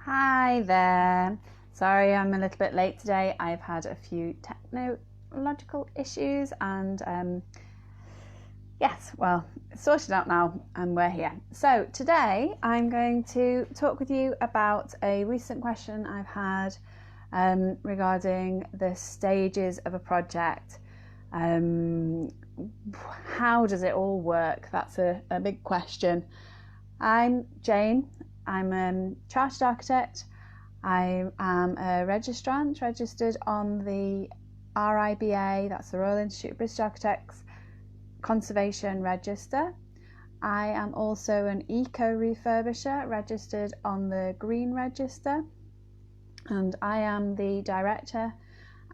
Hi there. Sorry I'm a little bit late today. I've had a few technological issues and yes, well, it's sorted out now and we're here. So today I'm going to talk with you about a recent question I've had regarding the stages of a project. How does it all work? That's a big question. I'm Jane. I'm a chartered architect. I am a registrant, registered on the RIBA, that's the Royal Institute of British Architects, Conservation Register. I am also an eco-refurbisher, registered on the Green Register. And I am the director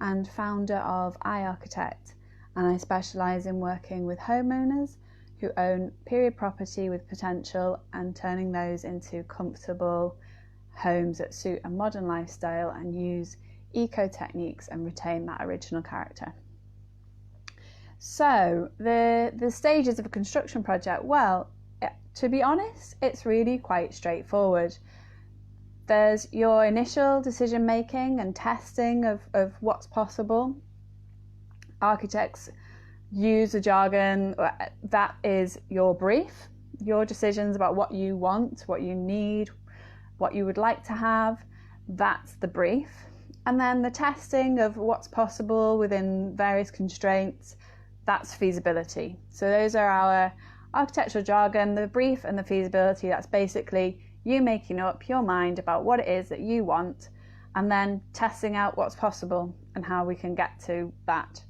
and founder of iArchitect, and I specialise in working with homeowners who own period property with potential and turning those into comfortable homes that suit a modern lifestyle and use eco techniques and retain that original character. So the stages of a construction project, well, to be honest, it's really quite straightforward. There's your initial decision making and testing of what's possible. Architects use the jargon that is your brief, your decisions about what you want, what you need, what you would like to have. That's the brief. And then the testing of what's possible within various constraints, that's feasibility. So those are our architectural jargon, the brief and the feasibility. That's basically you making up your mind about what it is that you want and then testing out what's possible and how we can get to that.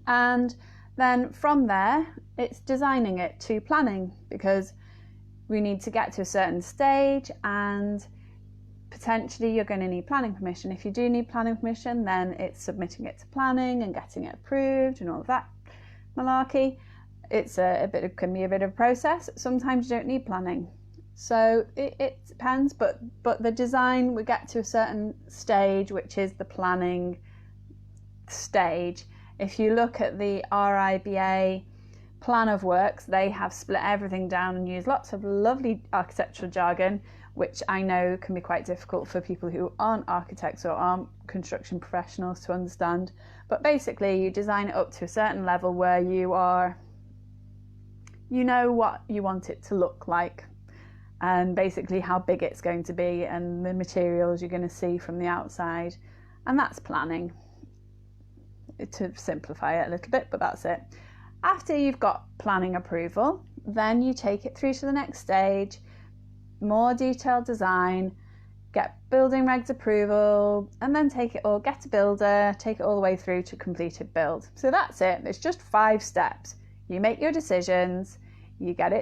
And then from there, it's designing it to planning, because we need to get to a certain stage and potentially you're going to need planning permission. If you do need planning permission, then it's submitting it to planning and getting it approved and all of that malarkey. It's can be a bit of a process. Sometimes you don't need planning. So it depends, but the design, we get to a certain stage, which is the planning stage. If you look at the RIBA plan of works, they have split everything down and use lots of lovely architectural jargon, which I know can be quite difficult for people who aren't architects or aren't construction professionals to understand. But basically, you design it up to a certain level where you know what you want it to look like, and basically how big it's going to be and the materials you're going to see from the outside. And that's planning, to simplify it a little bit, but that's it. After you've got planning approval, then you take it through to the next stage, more detailed design, get building regs approval, and then get a builder, take it all the way through to completed build. So that's it. It's just 5 steps. You make your decisions, you get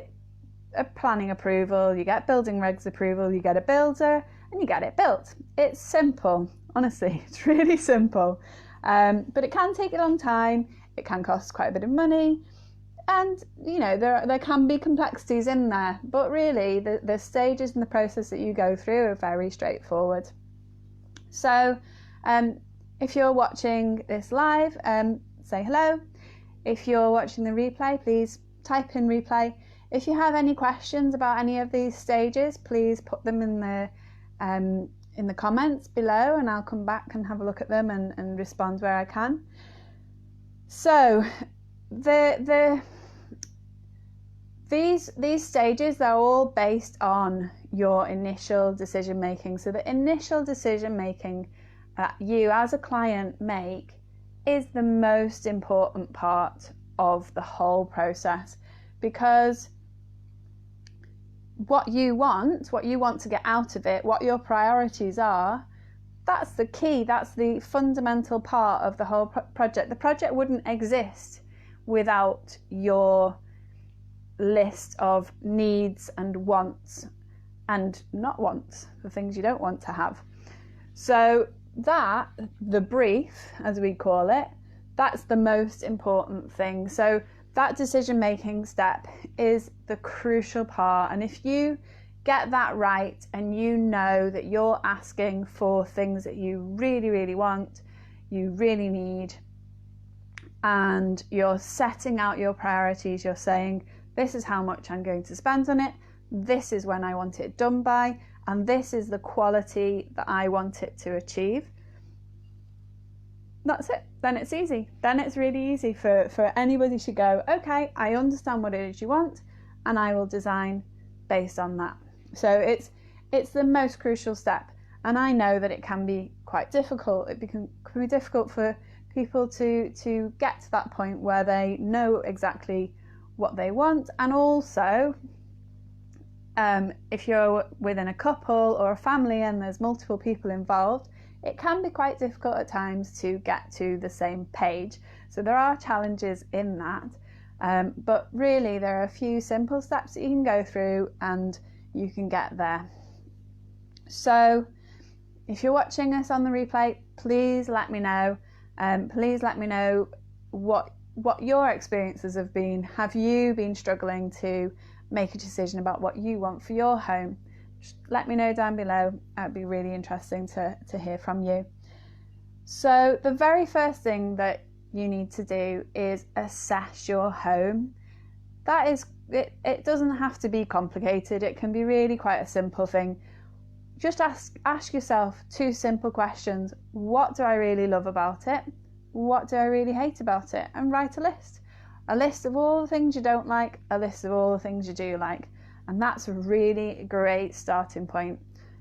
a planning approval, you get building regs approval, you get a builder, and you get it built. It's simple. Honestly, it's really simple. But it can take a long time, it can cost quite a bit of money, and there can be complexities in there, but really the stages in the process that you go through are very straightforward. So if you're watching this live, say hello. If you're watching the replay, please type in replay. If you have any questions about any of these stages, please put them in the comments below, and I'll come back and have a look at them and respond where I can. So these stages, they're all based on your initial decision making. So the initial decision making that you as a client make is the most important part of the whole process, because what you want to get out of it, what your priorities are, that's the key, that's the fundamental part of the whole project. The project wouldn't exist without your list of needs and wants, and not wants, the things you don't want to have. So that, the brief, as we call it, that's the most important thing. So that decision-making step is the crucial part, and if you get that right and you know that you're asking for things that you really, really want, you really need, and you're setting out your priorities, you're saying, this is how much I'm going to spend on it, this is when I want it done by, and this is the quality that I want it to achieve. That's it. Then it's easy. Then it's really easy for anybody to go, okay, I understand what it is you want, and I will design based on that. So it's the most crucial step. And I know that it can be quite difficult. It can be difficult for people to get to that point where they know exactly what they want. And also, if you're within a couple or a family and there's multiple people involved, it can be quite difficult at times to get to the same page. So there are challenges in that. But really, there are a few simple steps that you can go through and you can get there. So if you're watching this on the replay, please let me know. Please let me know what your experiences have been. Have you been struggling to make a decision about what you want for your home? Just let me know down below. It'd be really interesting to hear from you. So the very first thing that you need to do is assess your home. That is, it doesn't have to be complicated. It can be really quite a simple thing. Just ask yourself 2 simple questions. What do I really love about it? What do I really hate about it? And write a list. A list of all the things you don't like, a list of all the things you do like. And that's a really great starting point,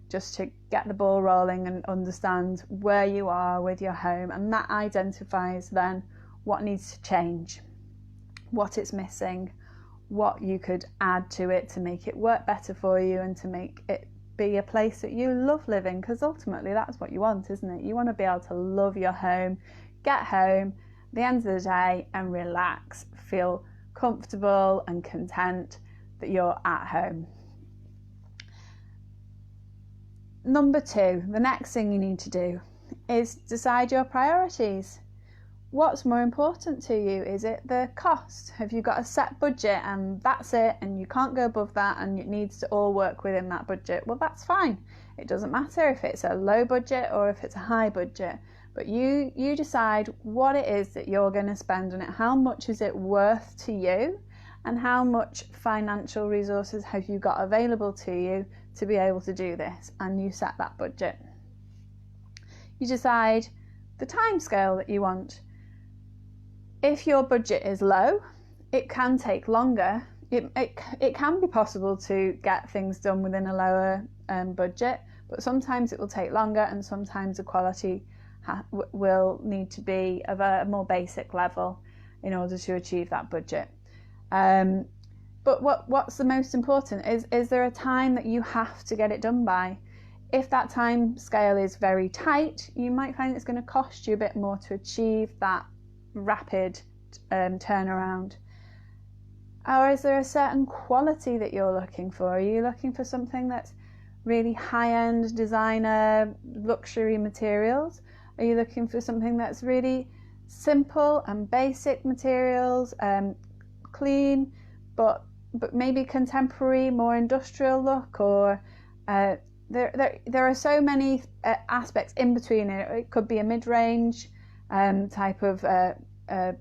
just to get the ball rolling and understand where you are with your home. And that identifies then what needs to change, what it's missing, what you could add to it to make it work better for you and to make it be a place that you love living, because ultimately that's what you want, isn't it? You want to be able to love your home, get home at the end of the day and relax, feel comfortable and content that you're at home. Number 2, the next thing you need to do is decide your priorities. What's more important to you? Is it the cost? Have you got a set budget and that's it, and you can't go above that, and it needs to all work within that budget? Well, that's fine. It doesn't matter if it's a low budget or if it's a high budget, but you decide what it is that you're going to spend on it. How much is it worth to you, and how much financial resources have you got available to you to be able to do this? And you set that budget. You decide the time scale that you want. If your budget is low, it can take longer. It can be possible to get things done within a lower budget, but sometimes it will take longer, and sometimes the quality will need to be of a more basic level in order to achieve that budget. But what's the most important is there a time that you have to get it done by? If that time scale is very tight, you might find it's going to cost you a bit more to achieve that rapid turnaround. Or is there a certain quality that you're looking for? Are you looking for something that's really high-end designer luxury materials? Are you looking for something that's really simple and basic materials, clean but maybe contemporary, more industrial look? Or there are so many aspects in between it. It could be a mid-range type of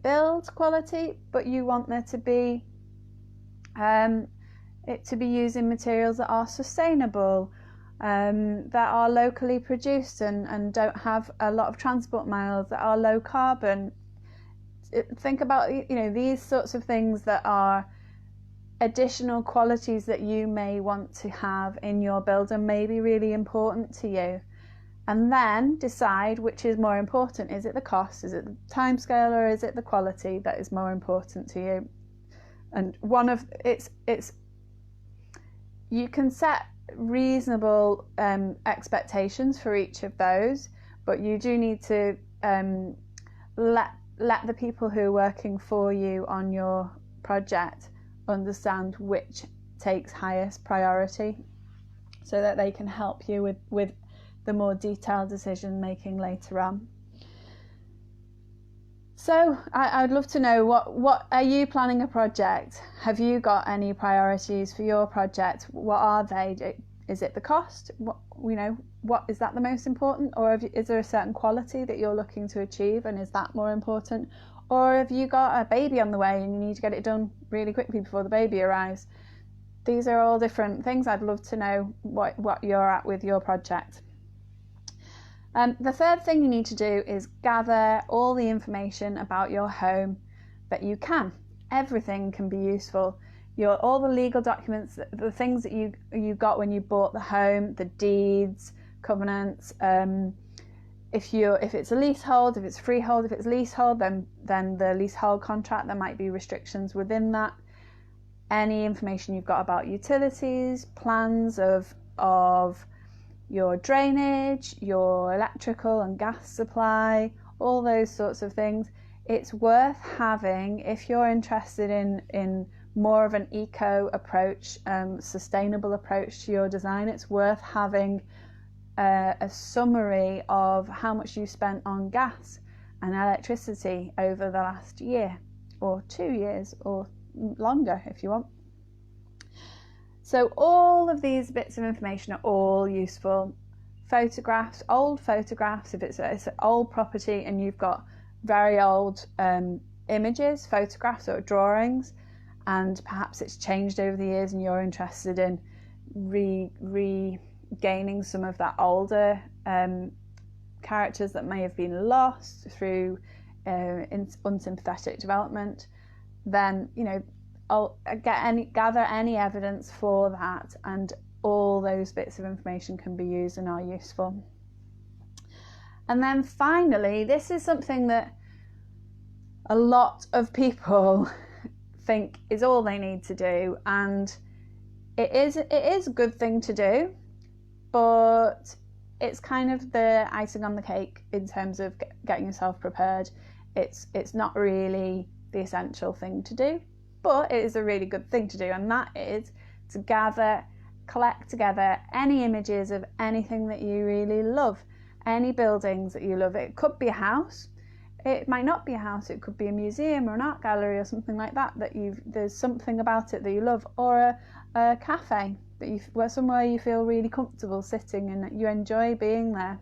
build quality, but you want there to be it to be using materials that are sustainable, that are locally produced and don't have a lot of transport miles, that are low carbon. Think about these sorts of things that are additional qualities that you may want to have in your build and may be really important to you. And then decide which is more important. Is it the cost? Is it the time scale? Or is it the quality that is more important to you? And you can set reasonable expectations for each of those, but you do need to let the people who are working for you on your project understand which takes highest priority, so that they can help you with the more detailed decision making later on. So I'd love to know, what are you planning a project? Have you got any priorities for your project? What are they? Is it the cost? What is that the most important? Or is there a certain quality that you're looking to achieve, and is that more important? Or have you got a baby on the way and you need to get it done really quickly before the baby arrives? these are all different things. I'd love to know what you're at with your project. The third thing you need to do is gather all the information about your home that you can. Everything can be useful. All the legal documents, the things that you got when you bought the home, the deeds, covenants. If it's a leasehold, if it's freehold, if it's leasehold, then the leasehold contract, there might be restrictions within that. Any information you've got about utilities, plans of your drainage, your electrical and gas supply, all those sorts of things. It's worth having, if you're interested in more of an eco approach, sustainable approach to your design, it's worth having a summary of how much you spent on gas and electricity over the last year or 2 years or longer if you want. So all of these bits of information are all useful. Photographs, old photographs, if it's an old property and you've got very old images, photographs or drawings, and perhaps it's changed over the years and you're interested in regaining some of that older characters that may have been lost through unsympathetic development, then I'll gather any evidence for that, and all those bits of information can be used and are useful. And then finally, this is something that a lot of people think is all they need to do, and it is a good thing to do, but it's kind of the icing on the cake in terms of getting yourself prepared. It's not really the essential thing to do, but it is a really good thing to do, and that is to collect together any images of anything that you really love, any buildings that you love. It could be a house, it might not be a house, it could be a museum or an art gallery or something like that there's something about it that you love, or a cafe where somewhere you feel really comfortable sitting and you enjoy being there.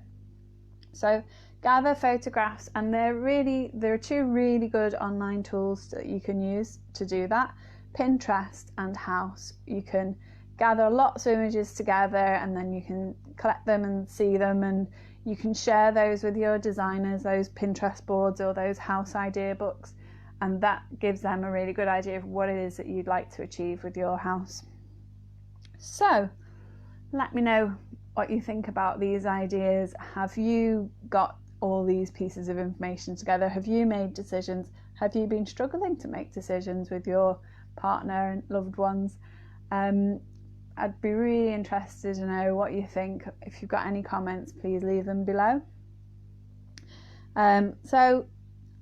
So gather photographs, and there are 2 really good online tools that you can use to do that: Pinterest and House. You can gather lots of images together and then you can collect them and see them, and you can share those with your designers, those Pinterest boards or those house idea books, and that gives them a really good idea of what it is that you'd like to achieve with your house. So let me know what you think about these ideas. Have you got all these pieces of information together? Have you made decisions? Have you been struggling to make decisions with your partner and loved ones? I'd be really interested to know what you think. If you've got any comments, please leave them below. So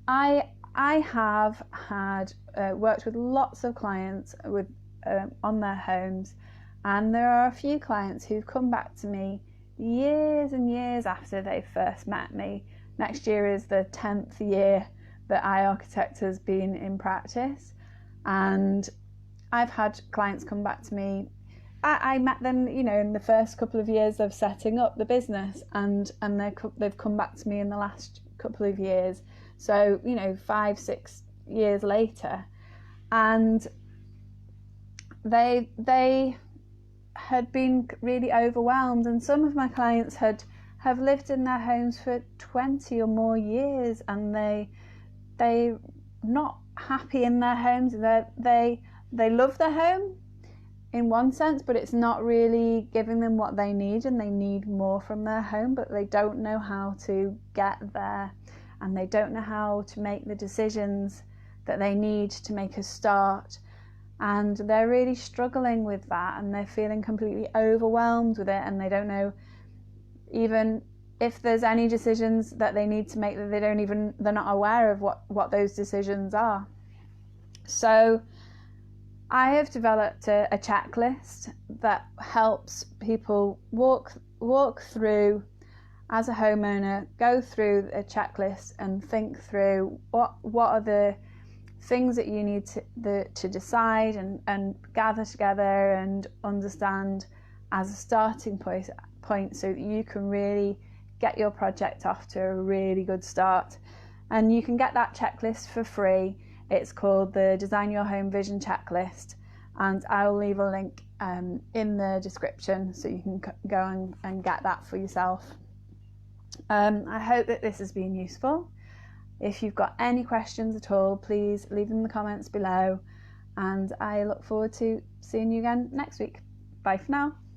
I have had worked with lots of clients on their homes, and there are a few clients who've come back to me years and years after they first met me. Next year is the 10th year that iArchitect has been in practice, and I've had clients come back to me. I met them, in the first couple of years of setting up the business, and they've come back to me in the last couple of years. So 5-6 years later, and they had been really overwhelmed, and some of my clients have lived in their homes for 20 or more years, and they're not happy in their homes. They love their home in one sense, but it's not really giving them what they need, and they need more from their home, but they don't know how to get there, and they don't know how to make the decisions that they need to make a start, and they're really struggling with that, and they're feeling completely overwhelmed with it, and they don't know even if there's any decisions that they need to make, that they're not aware of what those decisions are. So I have developed a checklist that helps people walk through, as a homeowner, go through a checklist and think through what are the things that you need to decide and gather together and understand as a starting point, so that you can really get your project off to a really good start. And you can get that checklist for free. It's called the Design Your Home Vision Checklist, and I'll leave a link in the description so you can go and get that for yourself. I hope that this has been useful. If you've got any questions at all, please leave them in the comments below, and I look forward to seeing you again next week. Bye for now.